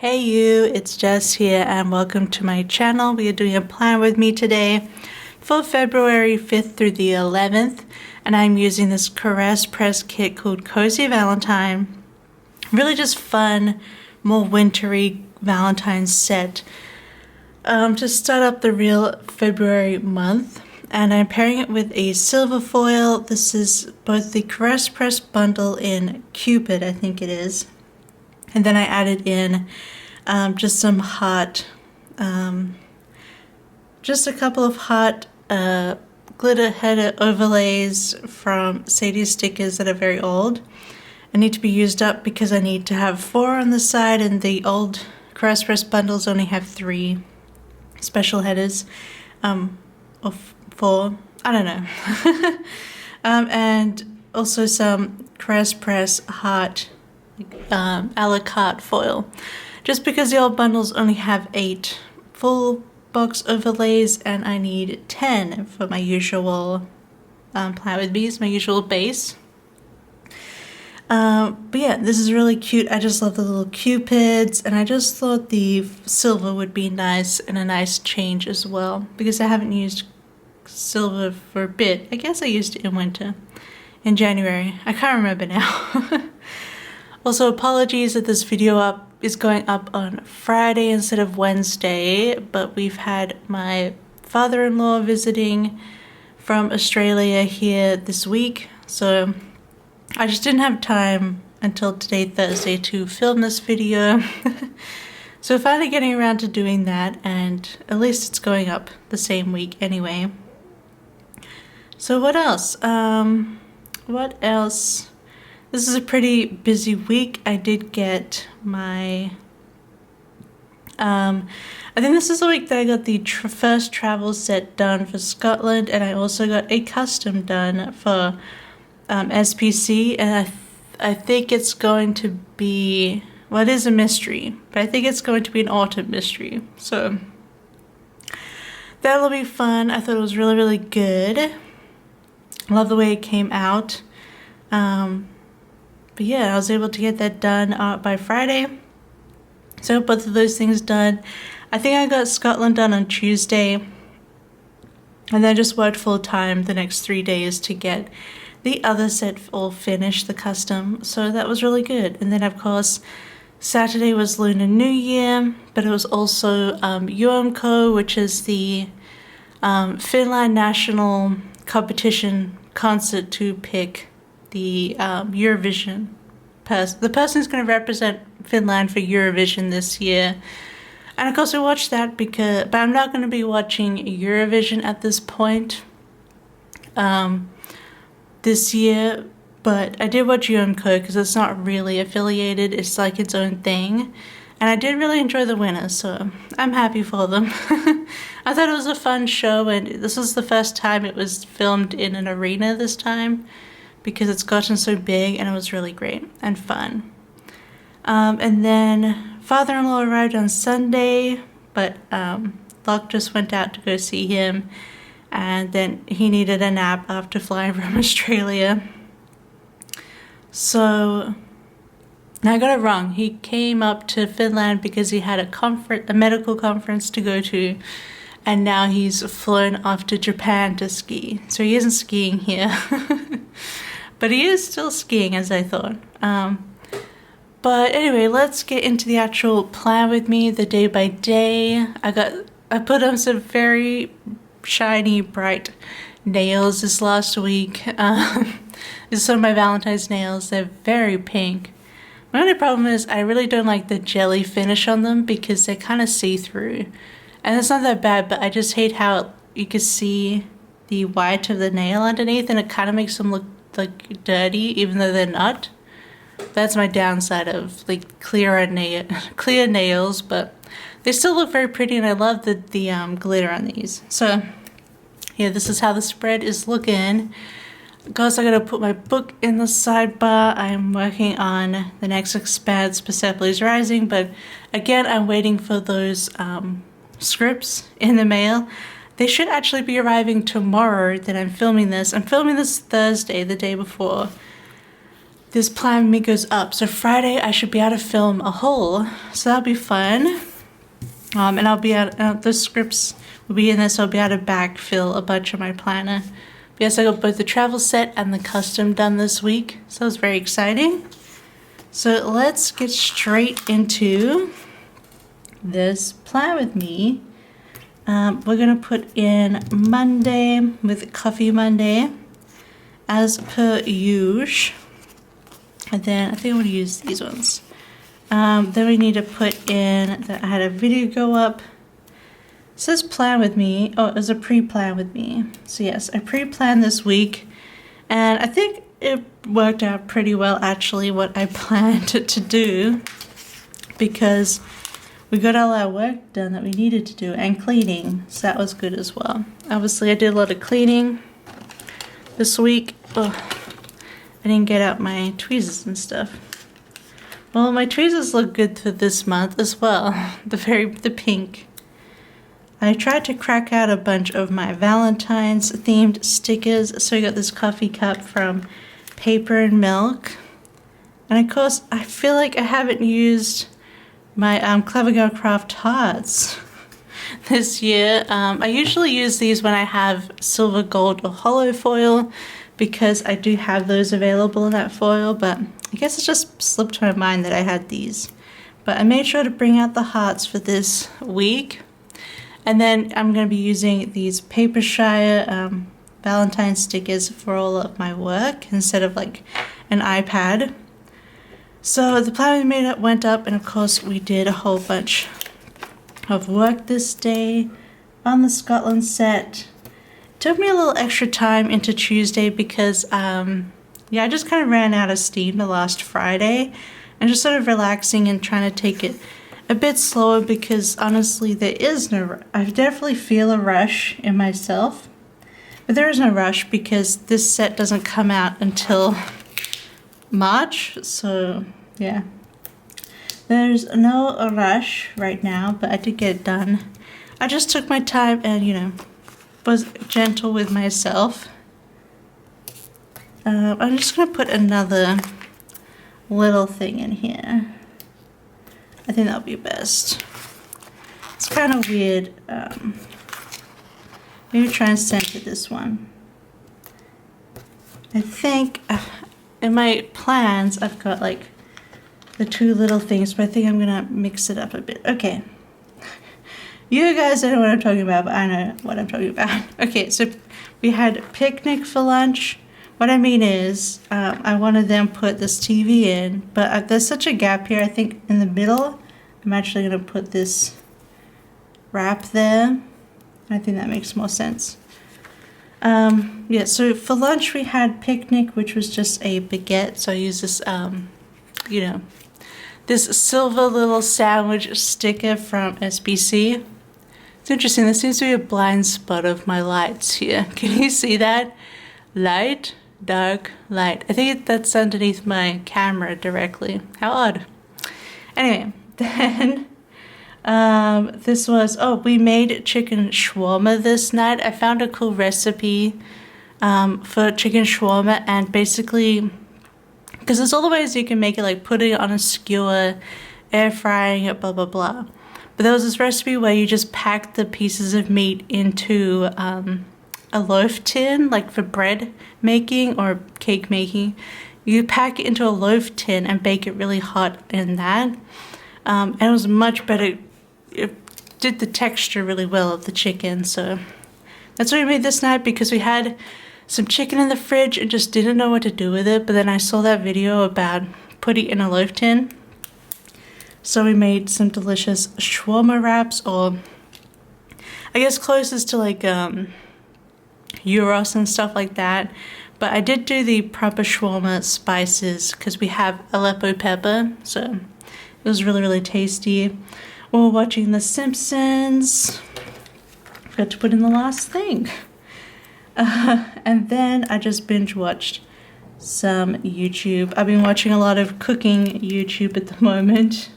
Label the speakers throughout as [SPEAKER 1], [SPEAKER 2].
[SPEAKER 1] Hey you, it's Jess here and welcome to my channel. We are doing a plan with me today for February 5th through the 11th, and I'm using this Caress press kit called Cozy Valentine. Really just fun, more wintry Valentine set to start up the real February month. And I'm pairing it with a silver foil. This is both the Caress press bundle in Cupid, I think it is. And then I added in just some hot, just a couple of hot glitter header overlays from Sadie's stickers that are very old. I need to be used up because I need to have 4 on the side, and the old Caress press bundles only have 3 special headers, or 4, I don't know. And also some Caress press heart a la carte foil, just because the old bundles only have 8 full box overlays and I need 10 for my usual plan with bees, my usual base. But yeah, this is really cute. I just love the little cupids, and I just thought the silver would be nice and a nice change as well, because I haven't used silver for a bit. I guess I used it in winter, in January. I can't remember now. Also, apologies that this video is going up on Friday instead of Wednesday, but we've had my father-in-law visiting from Australia here this week, so I just didn't have time until today, Thursday, to film this video. So finally getting around to doing that, and at least it's going up the same week anyway. So what else? What else? This is a pretty busy week. I did get my, I think this is the week that I got the first travel set done for Scotland, and I also got a custom done for SPC, and I think it's going to be, well, it is a mystery, but I think it's going to be an autumn mystery, so that'll be fun. I thought it was really, really good. I love the way it came out. But yeah, I was able to get that done by Friday. So both of those things done. I think I got Scotland done on Tuesday, and then just worked full time the next 3 days to get the other set all finished, the custom. So that was really good. And then of course, Saturday was Lunar New Year, but it was also UMCO, which is the Finland National Competition concert to pick the Eurovision the person who's going to represent Finland for Eurovision this year. And of course I watched that but I'm not going to be watching Eurovision at this point this year, but I did watch UMCO because it's not really affiliated, it's like its own thing, and I did really enjoy the winners, so I'm happy for them. I thought it was a fun show, and this was the first time it was filmed in an arena this time, because it's gotten so big, and it was really great and fun. And then father-in-law arrived on Sunday, but Locke just went out to go see him, and then he needed a nap after flying from Australia. So, I got it wrong. He came up to Finland because he had a medical conference to go to, and now he's flown off to Japan to ski. So he isn't skiing here. But he is still skiing, as I thought. But anyway, let's get into the actual plan with me, the day by day. I put on some very shiny, bright nails this last week. These are some of my Valentine's nails. They're very pink. My only problem is I really don't like the jelly finish on them because they're kind of see-through. And it's not that bad, but I just hate how you can see the white of the nail underneath, and it kind of makes them look like dirty, even though they're not. That's my downside of like clear nails, but they still look very pretty, and I love the glitter on these. So yeah, this is how the spread is looking. Of course, I gotta put my book in the sidebar. I'm working on The Next Expanse, Persepolis Rising, but again, I'm waiting for those scripts in the mail. They should actually be arriving tomorrow that I'm filming this. I'm filming this Thursday, the day before. this plan me goes up. So Friday I should be able to film a haul, so that'll be fun. And I'll be able, the scripts will be in there, so I'll be able to backfill a bunch of my planner. But yes, I got both the travel set and the custom done this week, so it's very exciting. So let's get straight into this plan with me. We're gonna put in Monday with Coffee Monday as per usual. And then I think I'm gonna use these ones. Then we need to put in that I had a video go up. It says plan with me. Oh, it was a pre-plan with me. So yes, I pre-planned this week, and I think it worked out pretty well actually what I planned to do, because we got all our work done that we needed to do, and cleaning, so that was good as well. Obviously I did a lot of cleaning this week. Oh, I didn't get out my tweezers and stuff. Well, my tweezers look good for this month as well. The pink. I tried to crack out a bunch of my Valentine's themed stickers. So I got this coffee cup from Paper and Milk. And of course, I feel like I haven't used my Clever Girl Craft hearts this year. I usually use these when I have silver, gold, or hollow foil, because I do have those available in that foil, but I guess it just slipped to my mind that I had these. But I made sure to bring out the hearts for this week. And then I'm going to be using these Papershire Valentine stickers for all of my work instead of like an iPad. So the plan we made went up, and of course we did a whole bunch of work this day on the Scotland set. Took me a little extra time into Tuesday because yeah, I just kind of ran out of steam the last Friday, and just sort of relaxing and trying to take it a bit slower, because honestly there is no, I definitely feel a rush in myself, but there is no rush because this set doesn't come out until March, so yeah, there's no rush right now, but I did get it done. I just took my time and, you know, was gentle with myself. I'm just gonna put another little thing in here. I think that'll be best. It's kind of weird. Maybe try and center this one. I think in my plans I've got like the two little things, but I think I'm gonna mix it up a bit. Okay. You guys don't know what I'm talking about, but I know what I'm talking about. Okay, so we had picnic for lunch. What I mean is, I wanted them put this TV in, but there's such a gap here. I think in the middle, I'm actually going to put this wrap there. I think that makes more sense. Yeah, so for lunch we had picnic, which was just a baguette. So I used this, you know, this silver little sandwich sticker from SBC. It's interesting, there seems to be a blind spot of my lights here. Can you see that? Light, dark, light. I think that's underneath my camera directly. How odd. Anyway, then this was, oh, we made chicken shawarma this night. I found a cool recipe for chicken shawarma, and basically, because there's all the ways you can make it, like putting it on a skewer, air frying it, blah, blah, blah. But there was this recipe where you just pack the pieces of meat into a loaf tin, like for bread making or cake making. You pack it into a loaf tin and bake it really hot in that. And it was much better. It did the texture really well of the chicken. So that's what we made this night, because we had some chicken in the fridge and just didn't know what to do with it. But then I saw that video about putting it in a loaf tin. So we made some delicious shawarma wraps, or I guess closest to like gyros and stuff like that. But I did do the proper shawarma spices because we have Aleppo pepper, so it was really, really tasty. We were watching The Simpsons. Forgot to put in the last thing. And then I just binge watched some YouTube. I've been watching a lot of cooking YouTube at the moment.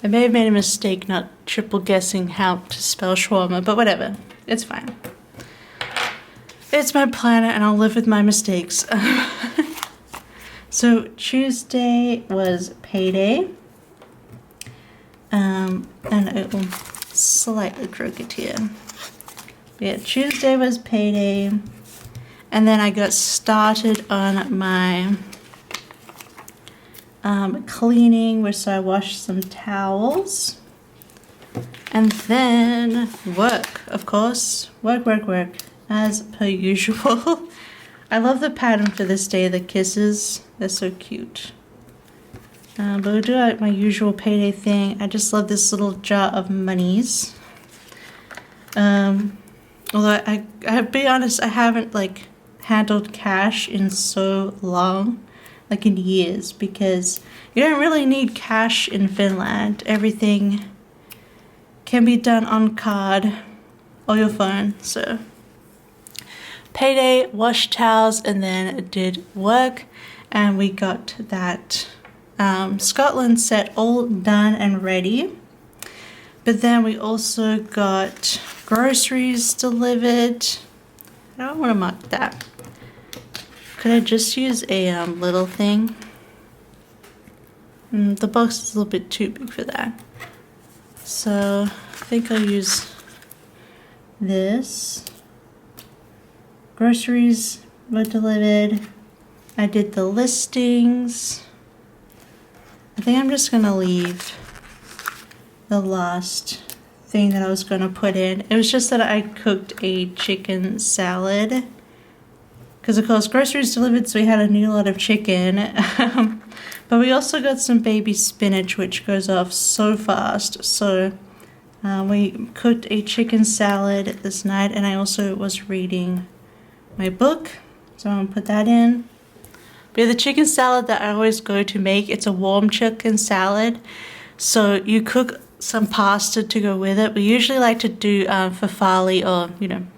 [SPEAKER 1] I may have made a mistake not triple guessing how to spell shawarma, but whatever, it's fine. It's my planet and I'll live with my mistakes. So Tuesday was payday. And it will slightly crooked here. Yeah, Tuesday was payday. And then I got started on my cleaning, where so I washed some towels. And then work, of course. Work, as per usual. I love the pattern for this day, the kisses. They're so cute. But we'll do like my usual payday thing. I just love this little jar of monies. Although I have to be honest, I haven't like handled cash in so long, like in years, because you don't really need cash in Finland. Everything can be done on card or your phone. So payday, washed towels, and then did work, and we got that Scotland set all done and ready. But then we also got groceries delivered. I don't want to mark that. Could I just use a little thing? The box is a little bit too big for that. So I think I'll use this. Groceries were delivered. I did the listings. I think I'm just gonna leave the last thing that I was gonna put in. It was just that I cooked a chicken salad. Because of course groceries delivered, so we had a new lot of chicken. But we also got some baby spinach, which goes off so fast. So we cooked a chicken salad this night, and I also was reading my book. So I'm gonna put that in. But yeah, the chicken salad that I always go to make, it's a warm chicken salad. So you cook some pasta to go with it. We usually like to do farfalle or,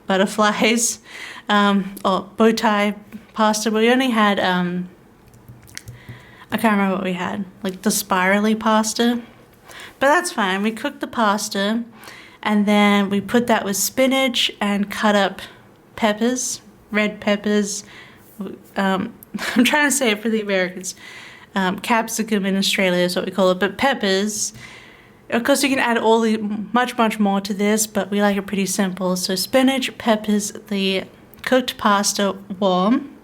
[SPEAKER 1] butterflies or bow tie pasta. But we only had, I can't remember what we had, like the spirally pasta. But that's fine. We cooked the pasta and then we put that with spinach and cut up peppers, red peppers. I'm trying to say it for the Americans. Capsicum in Australia is what we call it, but peppers. Of course, you can add much more to this, but we like it pretty simple. So spinach, peppers, the cooked pasta warm.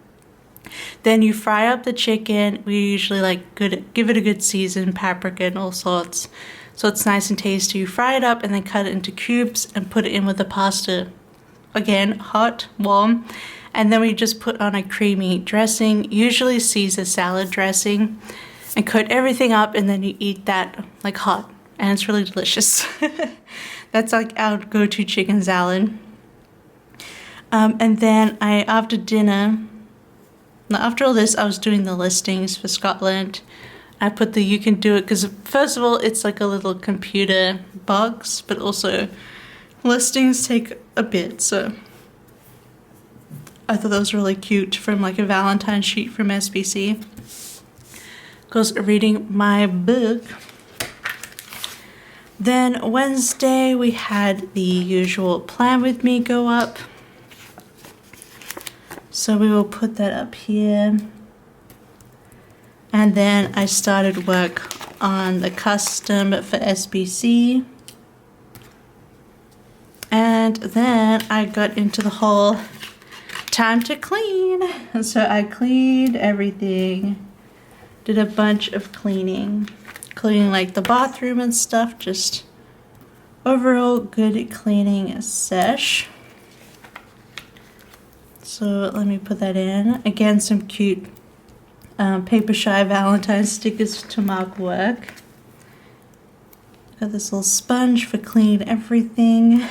[SPEAKER 1] Then you fry up the chicken. We usually give it a good season, paprika and all sorts, so it's nice and tasty. You fry it up and then cut it into cubes and put it in with the pasta. Again, hot, warm. And then we just put on a creamy dressing, usually Caesar salad dressing, and coat everything up, and then you eat that like hot, and it's really delicious. That's like our go-to chicken salad. And then after all this, I was doing the listings for Scotland. I put the you can do it, because first of all, it's like a little computer box, but also listings take a bit, so I thought that was really cute, from like a Valentine sheet from SBC. Because reading my book. Then Wednesday we had the usual plan with me go up. So we will put that up here. And then I started work on the custom for SBC. And then I got into the whole time to clean. And so I cleaned everything. Did a bunch of cleaning. Cleaning like the bathroom and stuff. Just overall good cleaning sesh. So let me put that in. Again, some cute Papershire Valentine stickers to mark work. Got this little sponge for cleaning everything.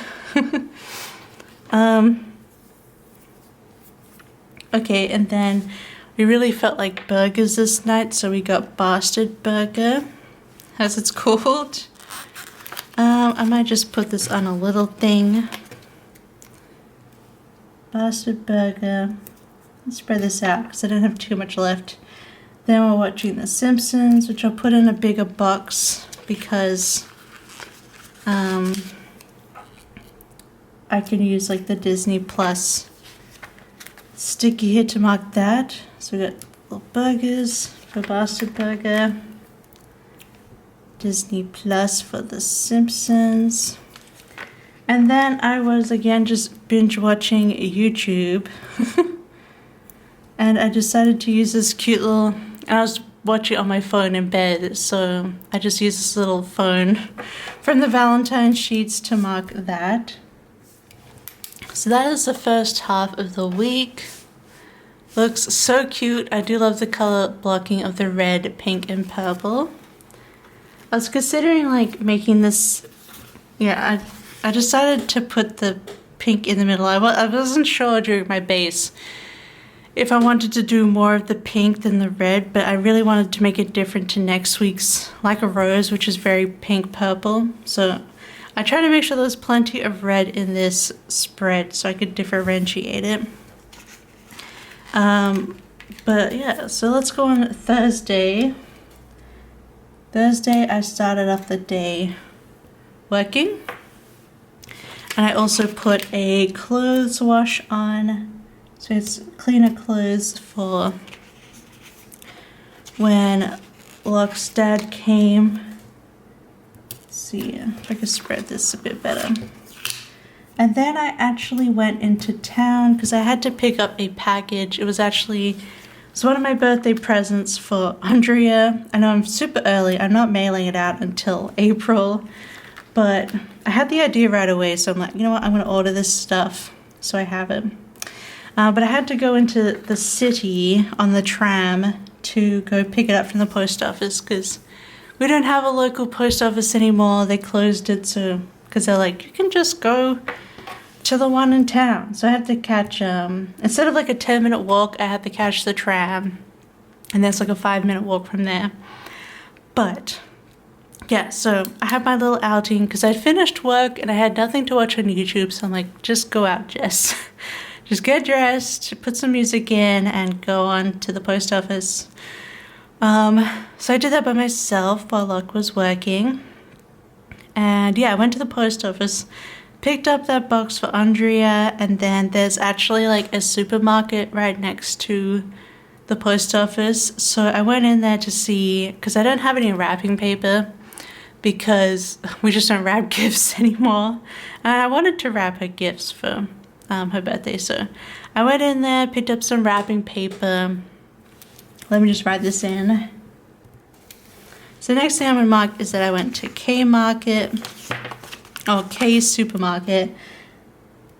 [SPEAKER 1] Okay, and then we really felt like burgers this night, so we got Bastard Burger, as it's called. I might just put this on a little thing. Bastard Burger. Let's spread this out because I don't have too much left. Then we're watching The Simpsons, which I'll put in a bigger box because I can use like the Disney Plus sticky here to mark that. So we got little burgers for Bastard Burger. Disney Plus for The Simpsons. And then I was again just binge watching YouTube. And I decided to use this cute little, and I was watching on my phone in bed, so I just used this little phone from the Valentine sheets to mark that. So that is the first half of the week. Looks so cute. I do love the color blocking of the red, pink, and purple. I was considering like making this, yeah, I decided to put the pink in the middle. I wasn't sure during my base if I wanted to do more of the pink than the red, but I really wanted to make it different to next week's Like a Rose, which is very pink purple. So I tried to make sure there was plenty of red in this spread so I could differentiate it. But yeah, so let's go on Thursday. Thursday I started off the day working. And I also put a clothes wash on. So it's cleaner clothes for when Locke's dad came. Let's see if I can spread this a bit better. And then I actually went into town because I had to pick up a package. It was one of my birthday presents for Andrea. I know I'm super early. I'm not mailing it out until April. But I had the idea right away. So I'm like, you know what? I'm going to order this stuff so I have it. But I had to go into the city on the tram to go pick it up from the post office because we don't have a local post office anymore. They closed it, so because they're like, you can just go to the one in town. So I had to catch, instead of like a 10-minute walk, I had to catch the tram. And that's like a 5-minute walk from there. But yeah, so I had my little outing because I finished work and I had nothing to watch on YouTube. So I'm like, just go out, Jess. Just get dressed, put some music in, and go on to the post office. So I did that by myself while Locke was working. And yeah, I went to the post office, picked up that box for Andrea, and then there's actually like a supermarket right next to the post office. So I went in there to see, because I don't have any wrapping paper, because we just don't wrap gifts anymore. And I wanted to wrap her gifts for her birthday, so I went in there, picked up some wrapping paper. Let me just write this in. So the next thing I'm going to mark is that I went to K Supermarket.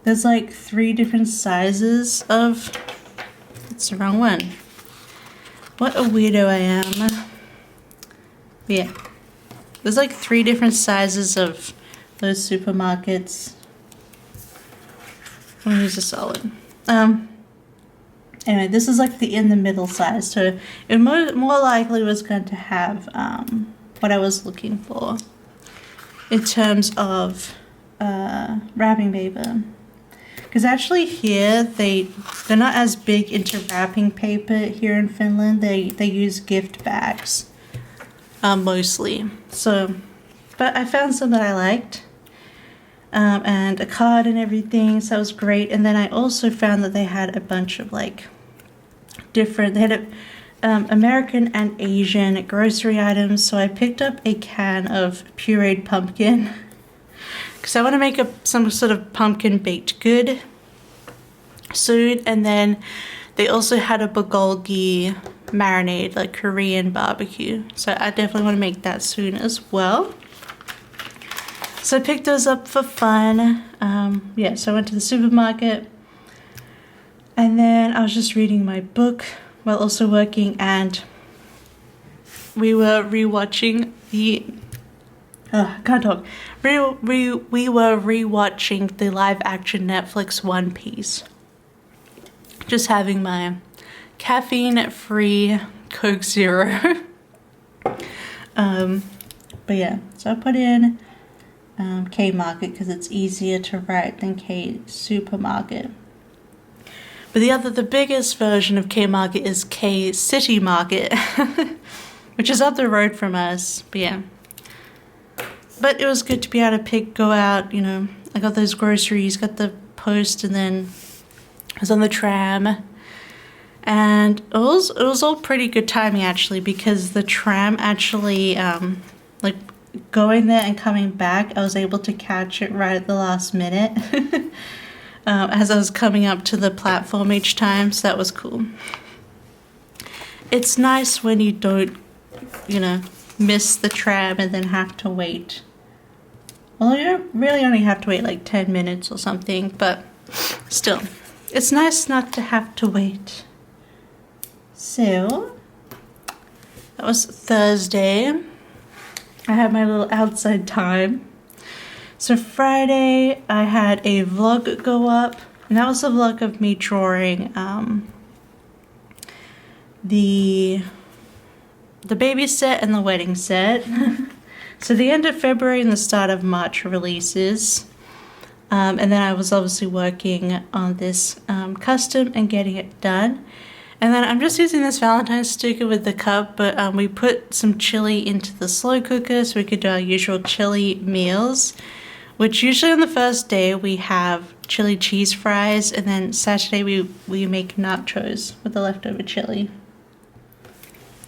[SPEAKER 1] There's like 3 different sizes of, it's the wrong one. What a weirdo I am. But yeah, there's like 3 different sizes of those supermarkets. I'm gonna use a solid. Anyway, this is like the in the middle size, so it more likely was going to have what I was looking for in terms of wrapping paper. Because actually here they're not as big into wrapping paper here in Finland. They use gift bags mostly. So, but I found some that I liked. And a card and everything, so that was great. And then I also found that they had a bunch of like they had American and Asian grocery items. So I picked up a can of pureed pumpkin because I want to make some sort of pumpkin baked good soon. And then they also had a bulgogi marinade, like Korean barbecue. So I definitely want to make that soon as well. So I picked those up for fun. Yeah, so I went to the supermarket. And then I was just reading my book while also working. And we were rewatching I can't talk. We were rewatching the live action Netflix One Piece. Just having my caffeine-free Coke Zero. But yeah, so I put in K Market because it's easier to write than K Supermarket. But the biggest version of K Market is K City Market, which is up the road from us. But yeah. But it was good to be able to go out, you know. I got those groceries, got the post, and then I was on the tram. And it was all pretty good timing actually, because the tram actually like going there and coming back, I was able to catch it right at the last minute as I was coming up to the platform each time, so that was cool. It's nice when you don't, you know, miss the tram and then have to wait. Well, you really only have to wait like 10 minutes or something, but still, it's nice not to have to wait. So, that was Thursday. I had my little outside time. So Friday, I had a vlog go up, and that was a vlog of me drawing the baby set and the wedding set. So the end of February and the start of March releases. And then I was obviously working on this custom and getting it done. And then I'm just using this Valentine sticker with the cup, but we put some chili into the slow cooker so we could do our usual chili meals, which usually on the first day we have chili cheese fries, and then Saturday we make nachos with the leftover chili.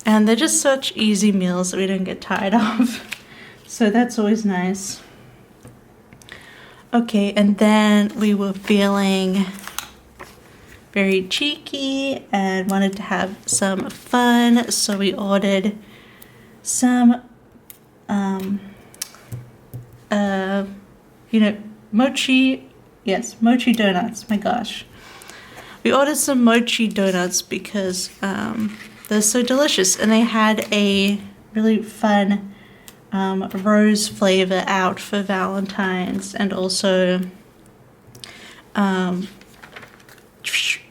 [SPEAKER 1] And they're just such easy meals that we don't get tired of. So that's always nice. Okay, and then we were feeling very cheeky and wanted to have some fun, so we ordered some mochi donuts. My gosh, we ordered some mochi donuts because they're so delicious, and they had a really fun rose flavor out for Valentine's, and also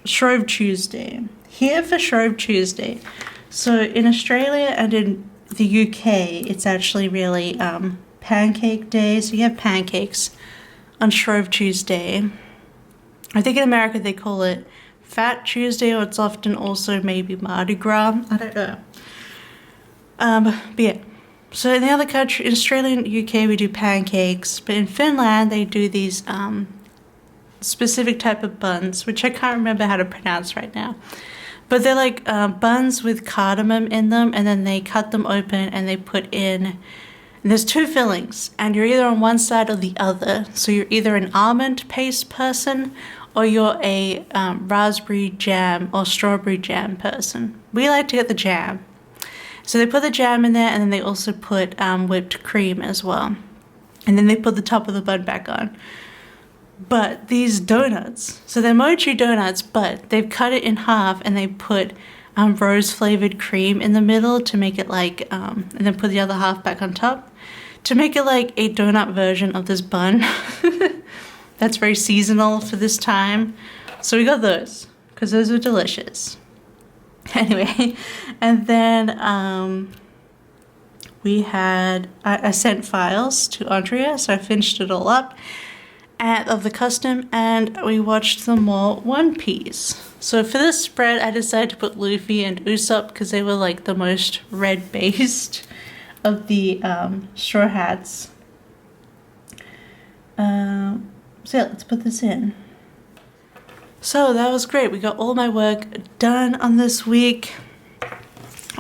[SPEAKER 1] Shrove Tuesday. Here for Shrove Tuesday. So in Australia and in the UK, it's actually really pancake day. So you have pancakes on Shrove Tuesday. I think in America they call it Fat Tuesday, or it's often also maybe Mardi Gras. I don't know. But yeah. So in the other country, in Australia and UK, we do pancakes. But in Finland, they do these specific type of buns, which I can't remember how to pronounce right now, but they're like buns with cardamom in them, and then they cut them open and they put in, and there's two fillings, and you're either on one side or the other. So you're either an almond paste person or you're a raspberry jam or strawberry jam person. We like to get the jam. So they put the jam in there, and then they also put whipped cream as well, and then they put the top of the bun back on. But these donuts, so they're mochi donuts, but they've cut it in half and they put rose flavored cream in the middle to make it like, and then put the other half back on top to make it like a donut version of this bun. That's very seasonal for this time. So we got those because those are delicious. Anyway, and then I sent files to Andrea, so I finished it all up. Of the custom, and we watched them all One Piece. So for this spread, I decided to put Luffy and Usopp because they were like the most red based of the Straw Hats. So yeah, let's put this in. So that was great. We got all my work done on this week.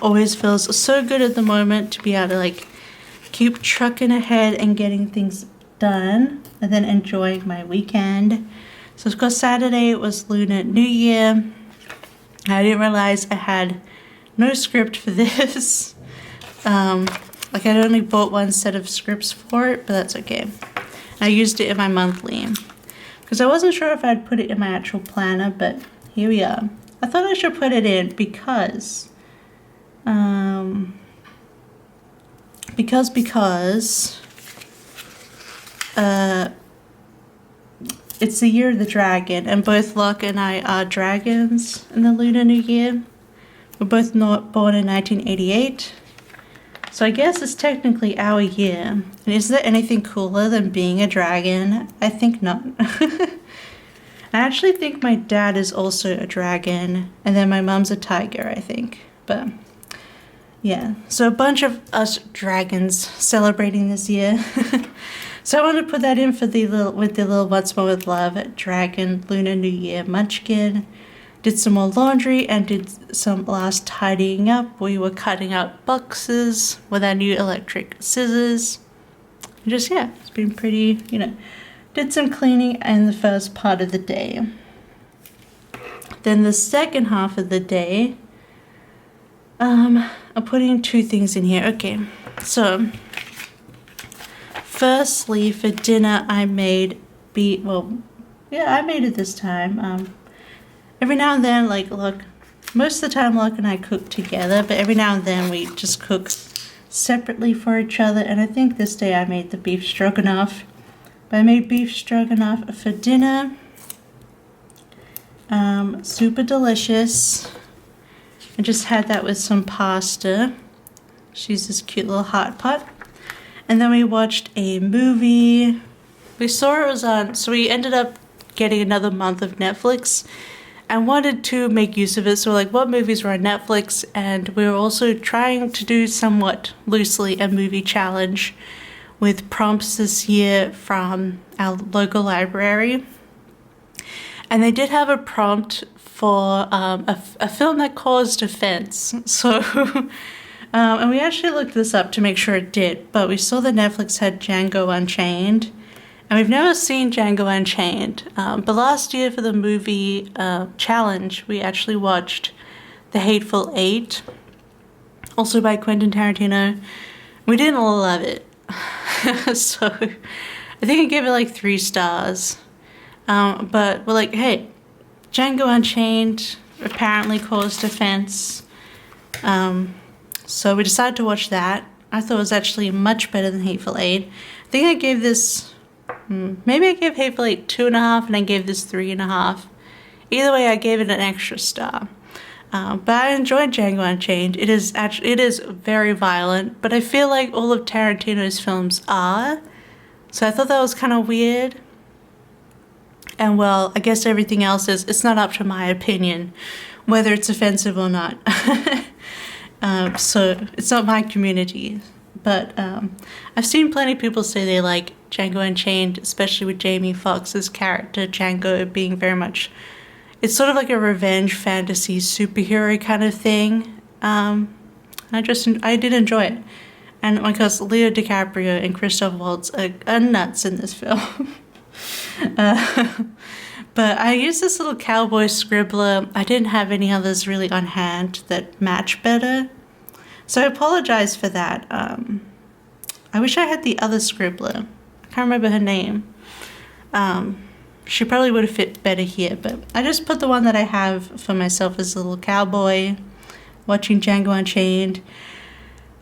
[SPEAKER 1] Always feels so good at the moment to be able to like keep trucking ahead and getting things done, and then enjoying my weekend. So of course Saturday was Lunar New Year. I didn't realize I had no script for this. Like I'd only bought one set of scripts for it, but that's okay. I used it in my monthly because I wasn't sure if I'd put it in my actual planner, but here we are. I thought I should put it in because it's the year of the dragon, and both Locke and I are dragons in the Lunar New Year. We're both not born in 1988, so I guess it's technically our year. And is there anything cooler than being a dragon? I think not. I actually think my dad is also a dragon, and then my mom's a tiger, I think. But yeah, so a bunch of us dragons celebrating this year. So I want to put that in for the little What's More with Love Dragon Lunar New Year Munchkin. did some more laundry and did some last tidying up. We were cutting out boxes with our new electric scissors. Just, yeah, it's been pretty, you know, did some cleaning in the first part of the day. Then the second half of the day, I'm putting two things in here. Okay, so firstly for dinner I made I made it this time. Every now and then, like, look, most of the time Locke and I cook together, but every now and then we just cook separately for each other. And I think this day I made the beef stroganoff. But I made beef stroganoff for dinner. Super delicious. I just had that with some pasta. She's this cute little hot pot. And then we watched a movie. We saw it was on, so we ended up getting another month of Netflix and wanted to make use of it. So we're like, what movies were on Netflix? And we were also trying to do somewhat loosely a movie challenge with prompts this year from our local library. And they did have a prompt for a film that caused offense. So, and we actually looked this up to make sure it did, but we saw that Netflix had Django Unchained. And we've never seen Django Unchained. But last year for the movie challenge, we actually watched The Hateful Eight, also by Quentin Tarantino. We didn't love it. So I think I gave it like 3 stars. But we're like, hey, Django Unchained apparently caused offense. So we decided to watch that. I thought it was actually much better than Hateful Eight. I think I gave this... maybe I gave Hateful Eight 2.5 and I gave this 3.5. Either way, I gave it an extra star. But I enjoyed Django Unchained. It is very violent, but I feel like all of Tarantino's films are. So I thought that was kind of weird. And well, I guess everything else is, it's not up to my opinion, whether it's offensive or not. So it's not my community. But I've seen plenty of people say they like Django Unchained, especially with Jamie Foxx's character Django being very much, it's sort of like a revenge fantasy superhero kind of thing. I did enjoy it. And because Leo DiCaprio and Christoph Waltz are nuts in this film. But I used this little cowboy scribbler. I didn't have any others really on hand that match better. So I apologize for that. I wish I had the other scribbler. I can't remember her name. She probably would have fit better here, but I just put the one that I have for myself as a little cowboy, watching Django Unchained.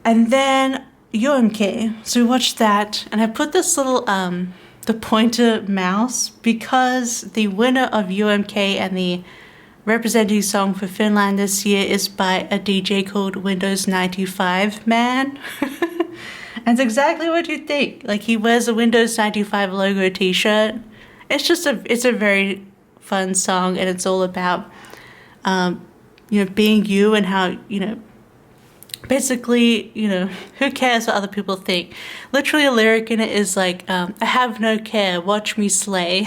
[SPEAKER 1] And then UMK. So we watched that, and I put this little, the pointer mouse, because the winner of UMK and the representing song for Finland this year is by a DJ called Windows 95 Man. And it's exactly what you think. Like, he wears a Windows 95 logo t-shirt. It's a very fun song, and it's all about, being you and how, basically, who cares what other people think? Literally a lyric in it is like, I have no care, watch me slay.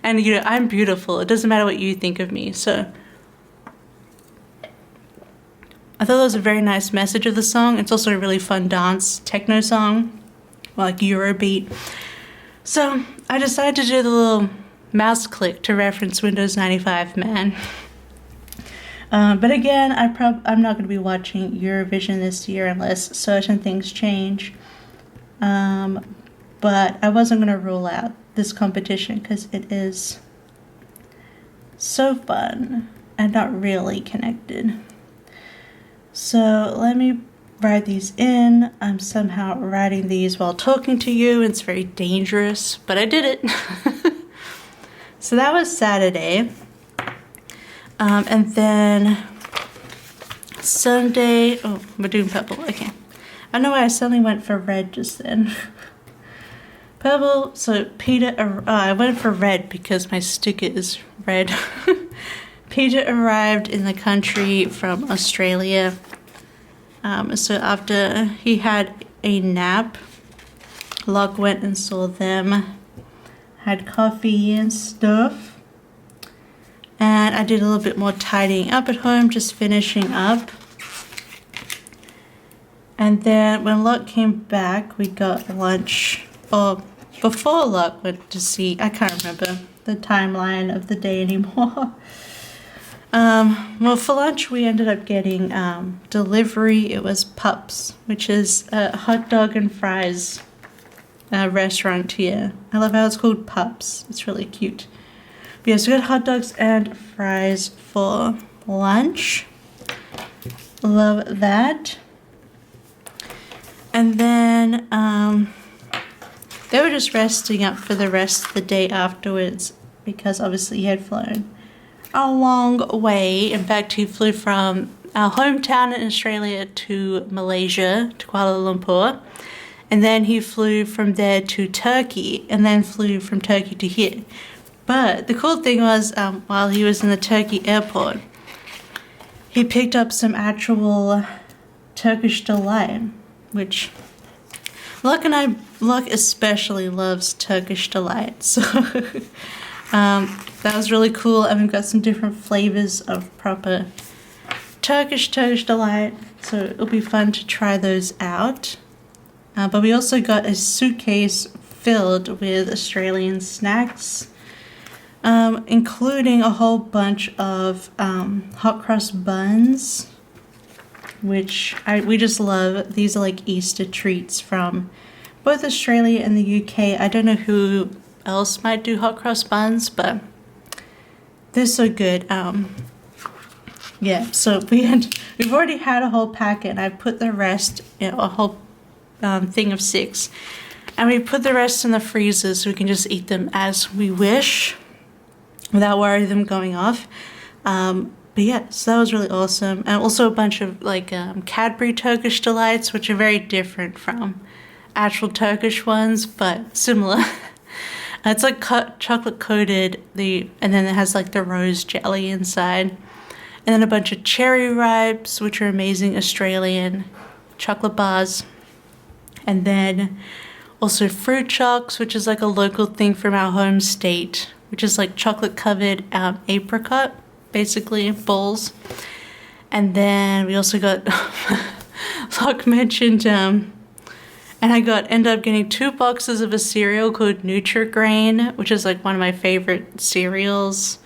[SPEAKER 1] And, I'm beautiful. It doesn't matter what you think of me. So I thought that was a very nice message of the song. It's also a really fun dance techno song, like Eurobeat. So I decided to do the little mouse click to reference Windows 95 Man. But again, I'm not going to be watching Eurovision this year unless certain things change. But I wasn't going to rule out this competition because it is so fun and not really connected. So let me write these in. I'm somehow writing these while talking to you. It's very dangerous, but I did it. So that was Saturday. And then Sunday, we're doing purple, okay. I don't know why I suddenly went for red just then. Purple, so Peter, I went for red because my sticker is red. Peter arrived in the country from Australia. So after he had a nap, Locke went and saw them, had coffee and stuff. And I did a little bit more tidying up at home, just finishing up. And then when Locke came back, we got lunch. Or before Locke went to see, I can't remember the timeline of the day anymore. Well, for lunch we ended up getting delivery. It was Pups, which is a hot dog and fries restaurant here. I love how it's called Pups. It's really cute. But yeah, so we got hot dogs and fries for lunch. Love that. And then they were just resting up for the rest of the day afterwards because obviously he had flown a long way. In fact, he flew from our hometown in Australia to Malaysia, to Kuala Lumpur. And then he flew from there to Turkey and then flew from Turkey to here. But the cool thing was, while he was in the Turkey airport, he picked up some actual Turkish delight, which Locke especially loves Turkish delight. So that was really cool. And we've got some different flavors of proper Turkish delight. So it'll be fun to try those out. But we also got a suitcase filled with Australian snacks, including a whole bunch of hot cross buns, which we just love. These are like Easter treats from both Australia and the UK. I don't know who else might do hot cross buns, but they're so good. Yeah, so we've already had a whole packet, and I put the rest in a whole thing of 6, and we put the rest in the freezer so we can just eat them as we wish without worrying them going off. But yeah, so that was really awesome. And also a bunch of like Cadbury Turkish delights, which are very different from actual Turkish ones, but similar. It's like chocolate coated, and then it has like the rose jelly inside, and then a bunch of cherry ripes, which are amazing Australian chocolate bars. And then also fruit chocks, which is like a local thing from our home state, which is like chocolate covered apricot, basically balls. And then we also got Locke mentioned and I ended up getting 2 boxes of a cereal called Nutri-Grain, which is like one of my favorite cereals.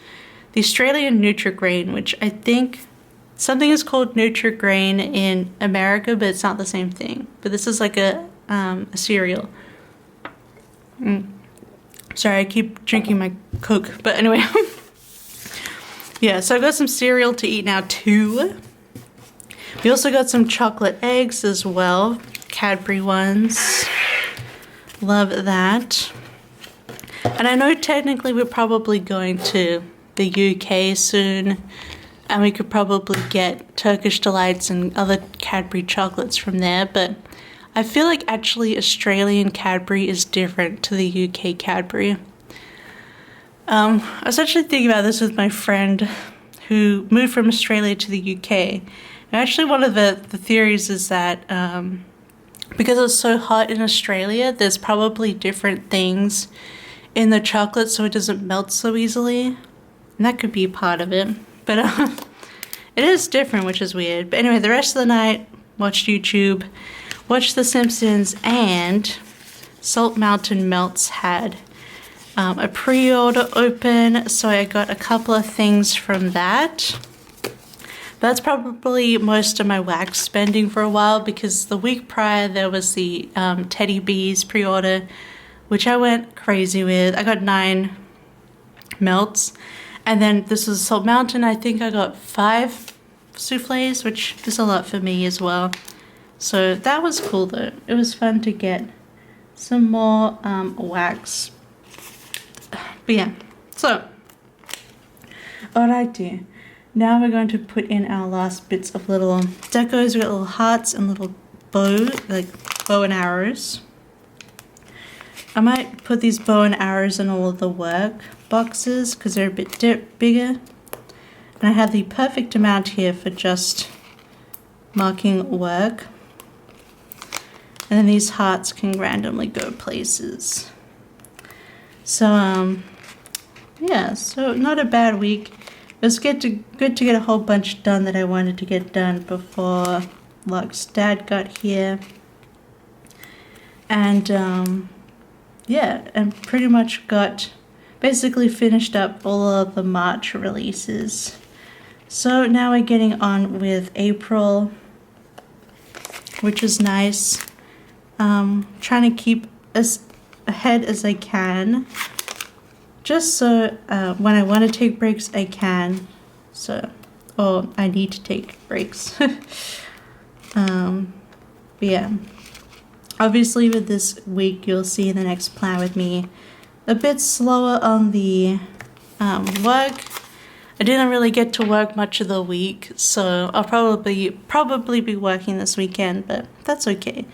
[SPEAKER 1] The Australian Nutri-Grain, which I think something is called Nutri-Grain in America, but it's not the same thing. But this is like a cereal. Sorry, I keep drinking my Coke. But anyway. Yeah, so I got some cereal to eat now too. We also got some chocolate eggs as well. Cadbury ones. Love that. And I know technically we're probably going to the UK soon, and we could probably get Turkish delights and other Cadbury chocolates from there, but I feel like actually Australian Cadbury is different to the UK Cadbury. I was actually thinking about this with my friend who moved from Australia to the UK. And actually one of the theories is that because it's so hot in Australia, there's probably different things in the chocolate so it doesn't melt so easily. And that could be part of it. But it is different, which is weird. But anyway, the rest of the night, watched YouTube, watched The Simpsons, and Salt Mountain Melts had a pre-order open, so I got a couple of things from that. That's probably most of my wax spending for a while, because the week prior there was the Teddy Bees pre-order, which I went crazy with. I got 9 melts, and then this was Salt Mountain. I think I got 5 souffles, which is a lot for me as well. So that was cool though. It was fun to get some more wax. But yeah, so alrighty, now we're going to put in our last bits of little decos. We got little hearts and little bow and arrows. I might put these bow and arrows in all of the work boxes because they're a bit bigger. And I have the perfect amount here for just marking work. And then these hearts can randomly go places. So, yeah, so not a bad week. was good to get a whole bunch done that I wanted to get done before Locke's dad got here. And yeah, and pretty much got basically finished up all of the March releases. So now we're getting on with April, which is nice. Trying to keep as ahead as I can, just so when I want to take breaks I can. So, or I need to take breaks. But yeah, obviously with this week you'll see in the next plan with me a bit slower on the work. I didn't really get to work much of the week, so I'll probably be working this weekend, but that's okay.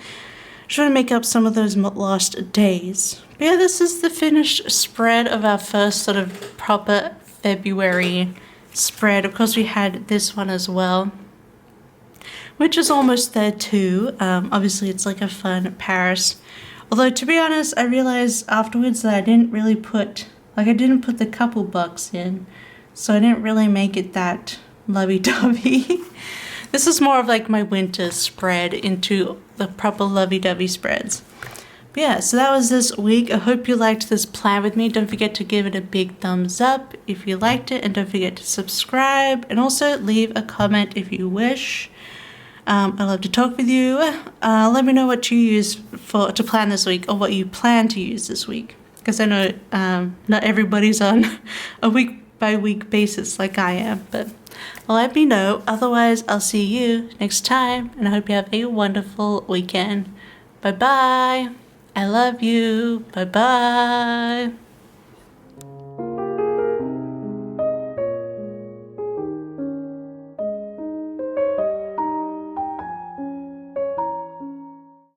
[SPEAKER 1] Just want to make up some of those lost days. But yeah, this is the finished spread of our first sort of proper February spread. Of course, we had this one as well, which is almost there too. Obviously, it's like a fun Paris. Although, to be honest, I realized afterwards that I didn't put the couple bucks in. So I didn't really make it that lovey-dovey. This is more of like my winter spread into the proper lovey-dovey spreads. But yeah, so that was this week. I hope you liked this plan with me. Don't forget to give it a big thumbs up if you liked it. And don't forget to subscribe. And also leave a comment if you wish. I love to talk with you. Let me know what you use to plan this week, or what you plan to use this week. Because I know not everybody's on a week-by-week basis like I am. But let me know. Otherwise, I'll see you next time. And I hope you have a wonderful weekend. Bye-bye. I love you. Bye-bye.